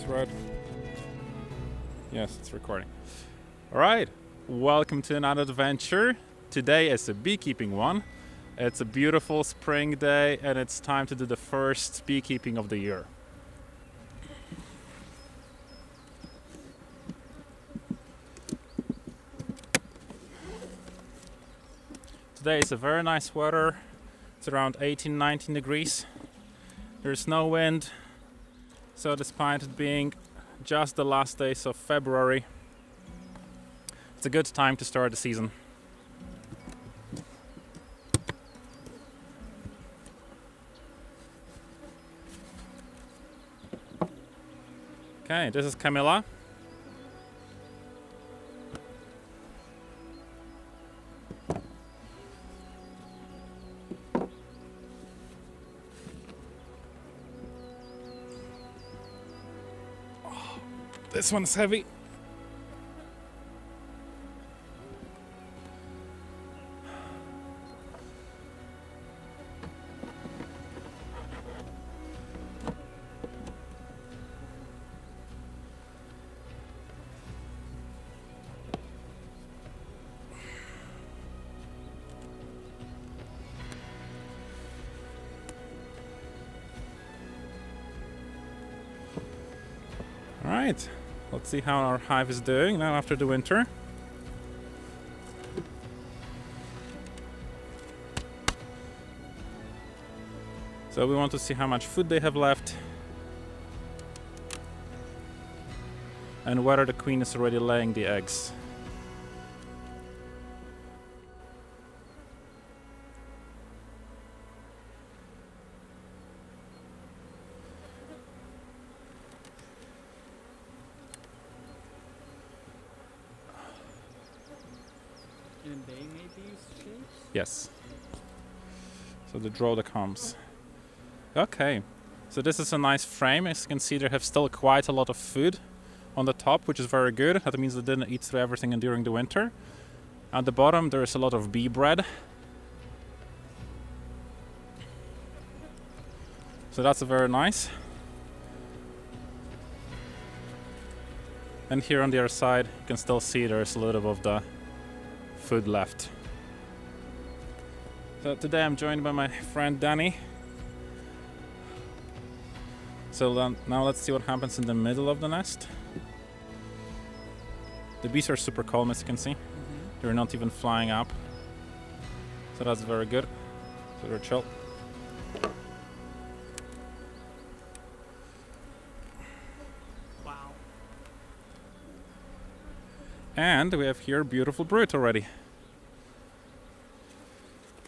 Right. Yes, it's recording. All right, welcome to another adventure. Today is a beekeeping one. It's a beautiful spring day and it's time to do the first beekeeping of the year. Today is a very nice weather. It's around 18-19 degrees. There's no wind. So despite it being just the last days of February, it's a good time to start the season. Okay, this is Camilla. This one's heavy. All right. Let's see how our hive is doing now after the winter. So we want to see how much food they have left and whether the queen is already laying the eggs. And they made these shapes? Yes. So they draw the combs. Okay. So this is a nice frame. As you can see, they have still quite a lot of food on the top, which is very good. That means they didn't eat through everything during the winter. At the bottom, there is a lot of bee bread. So that's very nice. And here on the other side, you can still see there's a little bit of the food left. So today I'm joined by my friend Danny. So now let's see what happens in the middle of the nest. The bees are super calm, as you can see. They're not even flying up. So that's very good. So they're chill. Wow. And we have here beautiful brood already.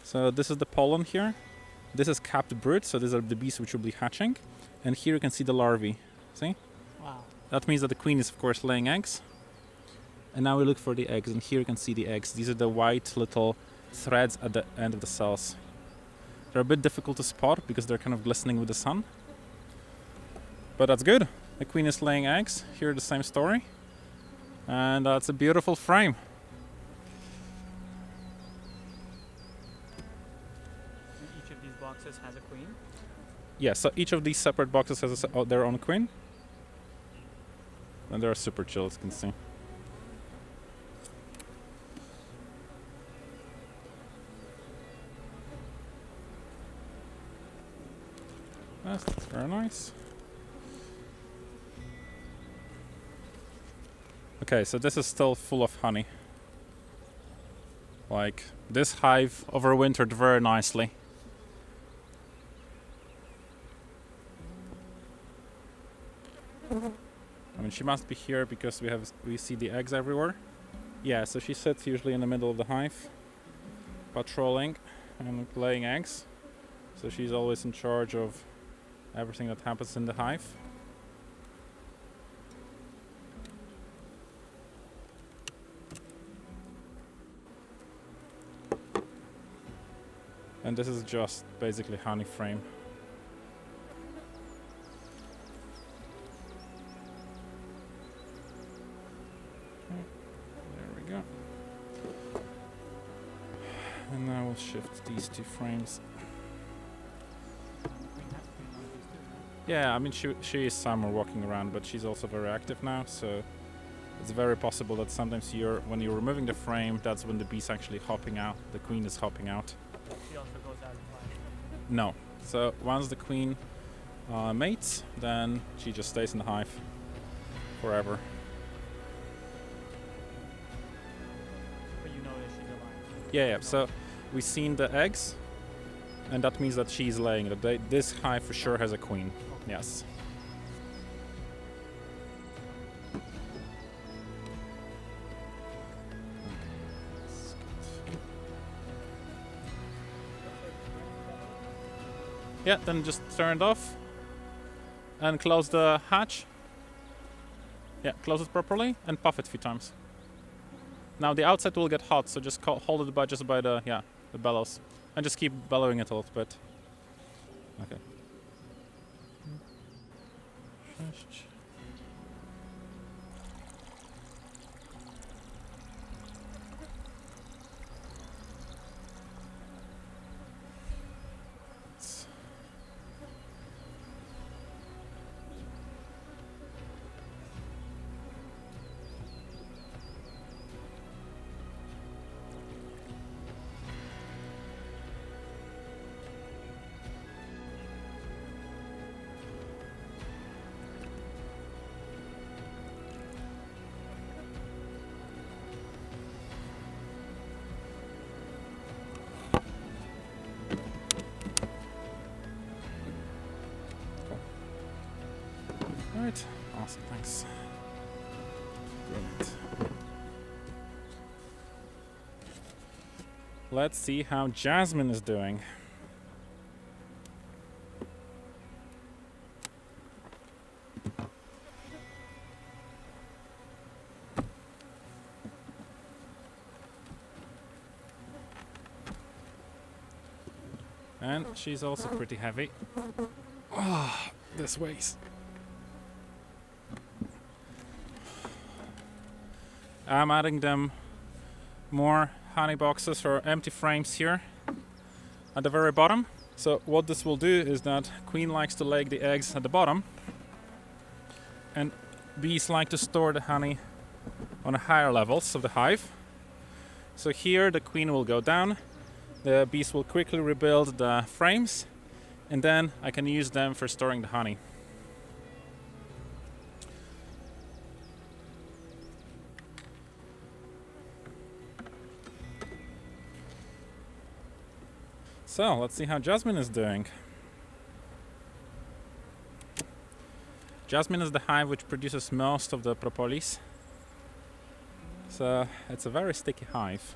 So this is the pollen here. This is capped brood, so these are the bees which will be hatching. And here you can see the larvae. See? Wow. That means that the queen is of course laying eggs. And now we look for the eggs, and here you can see the eggs. These are the white little threads at the end of the cells. They're a bit difficult to spot because they're kind of glistening with the sun. But that's good. The queen is laying eggs. Here the same story. And that's a beautiful frame. And each of these boxes has a queen? Yeah, so each of these separate boxes has their own queen. And they're super chill, as you can see. That's very nice. Okay, so this is still full of honey. Like, this hive overwintered very nicely. I'm she must be here because we see the eggs everywhere. Yeah, so she sits usually in the middle of the hive, patrolling and laying eggs. So she's always in charge of everything that happens in the hive. And this is just basically honey frame. There we go. And now we'll shift these two frames. Yeah, I mean she is somewhere walking around, but she's also very active now, so it's very possible that sometimes when you're removing the frame, that's when the bee's actually hopping out. The queen is hopping out. She also goes out and flies. No. So once the queen mates, then she just stays in the hive forever. But you know that she's alive. Yeah. So we've seen the eggs, and that means that she's laying. This hive for sure has a queen. Okay. Yes. Yeah, then just turn it off and close the hatch. Yeah, close it properly and puff it a few times. Now the outside will get hot, so just hold it by the bellows and just keep bellowing it a little bit. Okay. Alright, awesome, thanks. Brilliant. Let's see how Jasmine is doing. And she's also pretty heavy. Ah, this weighs. I'm adding them more honey boxes or empty frames here at the very bottom. So what this will do is that queen likes to lay the eggs at the bottom, and bees like to store the honey on the higher levels of the hive. So here the queen will go down, the bees will quickly rebuild the frames, and then I can use them for storing the honey. So let's see how Jasmine is doing. Jasmine is the hive which produces most of the propolis. So it's a very sticky hive.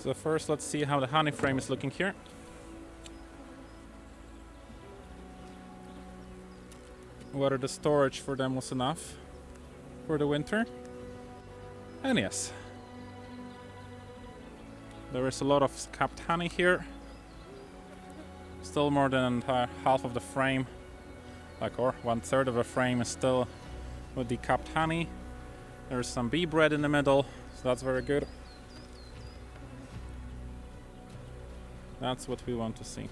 So first let's see how the honey frame is looking here. Whether the storage for them was enough for the winter. And yes, there is a lot of capped honey here. Still more than half of the frame, or 1/3 of the frame is still with the capped honey. There's some bee bread in the middle, so that's very good. That's what we want to see.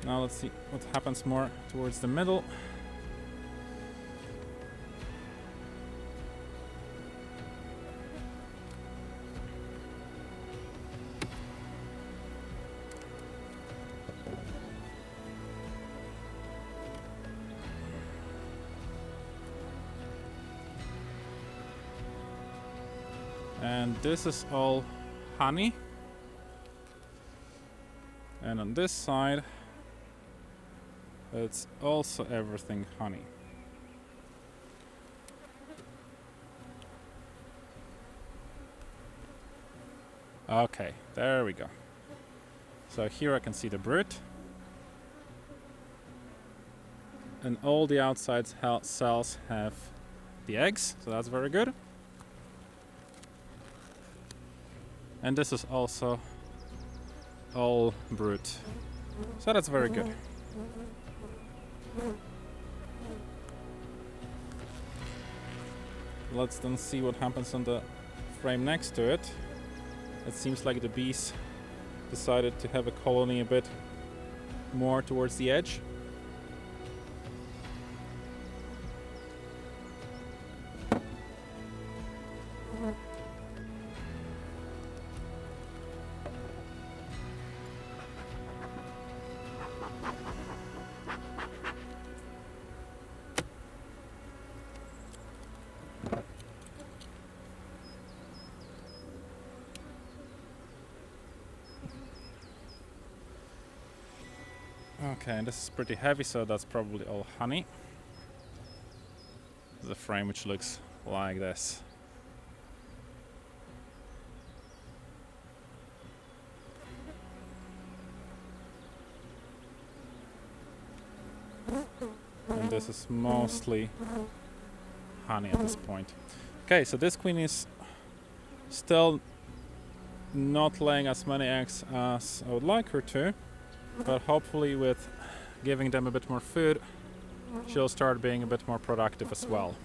Now let's see what happens more towards the middle. And this is all honey. And on this side, it's also everything honey. Okay, there we go. So here I can see the brood. And all the outside cells have the eggs, so that's very good. And this is also all brood, so that's very good. Let's then see what happens on the frame next to it. It seems like the bees decided to have a colony a bit more towards the edge. Okay, and this is pretty heavy, so that's probably all honey. The frame which looks like this. And this is mostly honey at this point. Okay, so this queen is still not laying as many eggs as I would like her to, but hopefully with giving them a bit more food, she'll start being a bit more productive as well.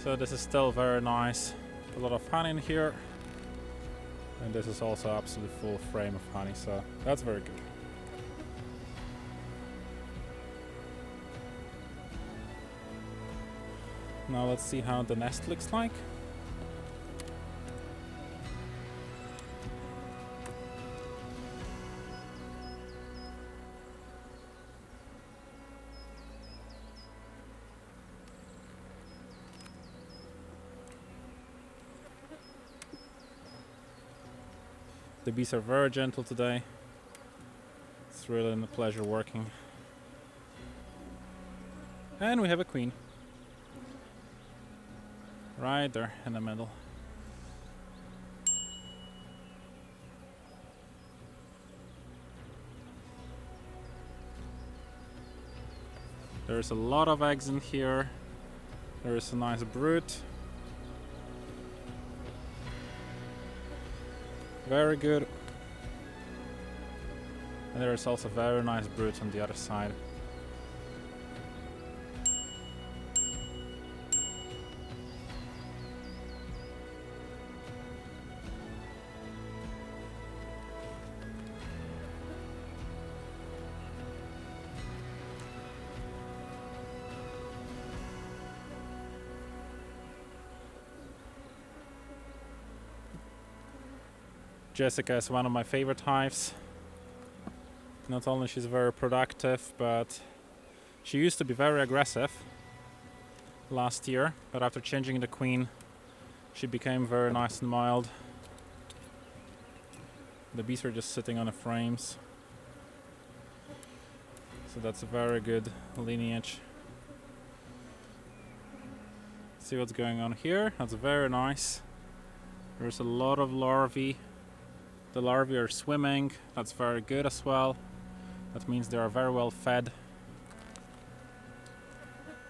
So this is still very nice. A lot of honey in here. And this is also absolutely full frame of honey, so that's very good. Now let's see how the nest looks like. The bees are very gentle today. It's really a pleasure working. And we have a queen. Right there in the middle. There's a lot of eggs in here. There is a nice brood. Very good. And there is also very nice brood on the other side. Jessica is one of my favorite hives. Not only she's very productive, but she used to be very aggressive last year, but after changing the queen, she became very nice and mild. The bees are just sitting on the frames. So that's a very good lineage. See what's going on here? That's very nice. There's a lot of larvae. The larvae are swimming. That's very good as well. That means they are very well fed.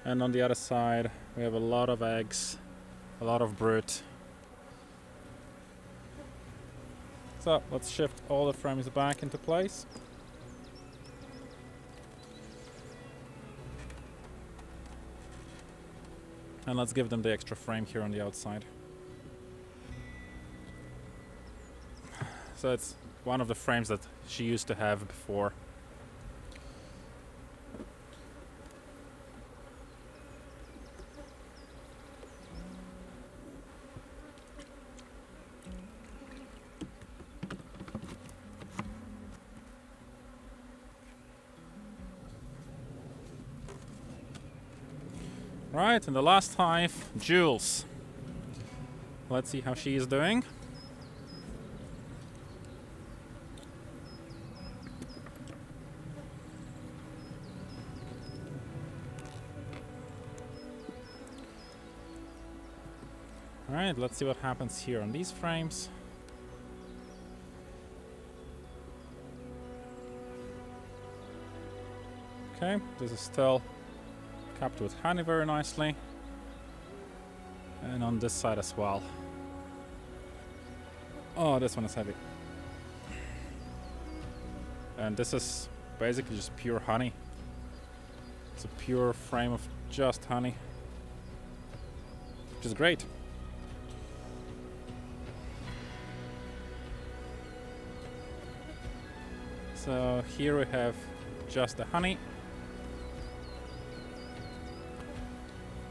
And on the other side, we have a lot of eggs, a lot of brood. So let's shift all the frames back into place. And let's give them the extra frame here on the outside. So it's one of the frames that she used to have before. Right, and the last hive, Jules. Let's see how she is doing. Alright, let's see what happens here on these frames. Okay, this is still capped with honey very nicely. And on this side as well. Oh, this one is heavy. And this is basically just pure honey. It's a pure frame of just honey, which is great. So here we have just the honey.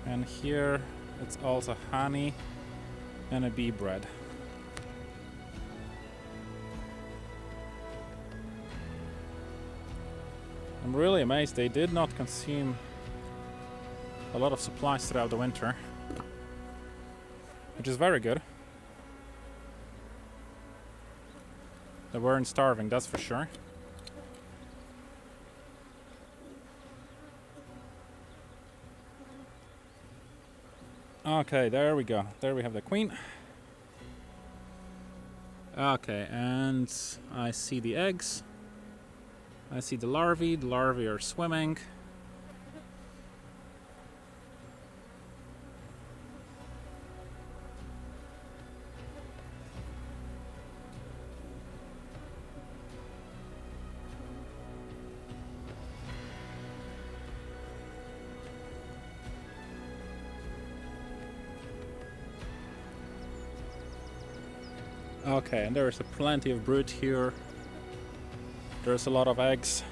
And here it's also honey and a bee bread. I'm really amazed they did not consume a lot of supplies throughout the winter, which is very good. They weren't starving, that's for sure. Okay, there we go. There we have the queen. Okay, and I see the eggs. I see the larvae. The larvae are swimming. Okay, and there's plenty of brood here. There's a lot of eggs.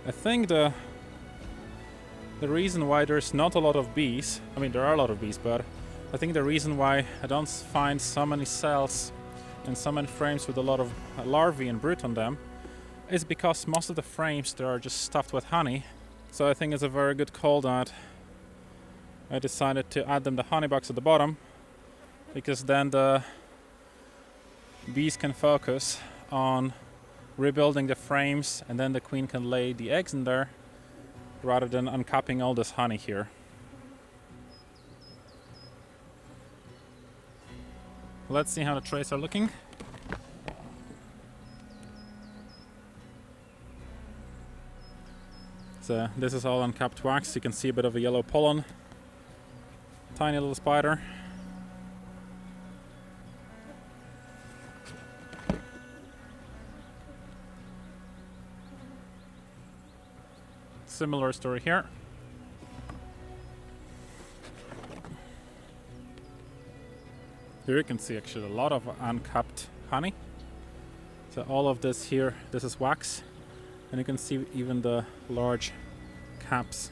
I think the reason why there's not a lot of bees, I mean there are a lot of bees, but I think the reason why I don't find so many cells and so many frames with a lot of larvae and brood on them is because most of the frames they are just stuffed with honey. So I think it's a very good call that I decided to add them the honey box at the bottom, because then the bees can focus on rebuilding the frames, and then the queen can lay the eggs in there rather than uncapping all this honey here. Let's see how the trays are looking. So this is all uncapped wax. You can see a bit of a yellow pollen. Tiny little spider. Similar story here. Here you can see actually a lot of uncapped honey. So all of this here, this is wax, and you can see even the large caps.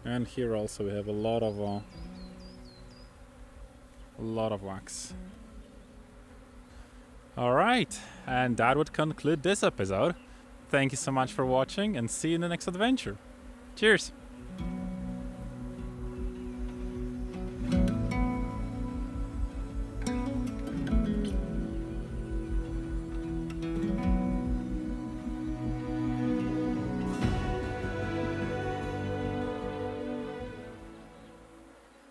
And here also we have a lot of wax. All right, and that would conclude this episode. Thank you so much for watching, and see you in the next adventure. Cheers!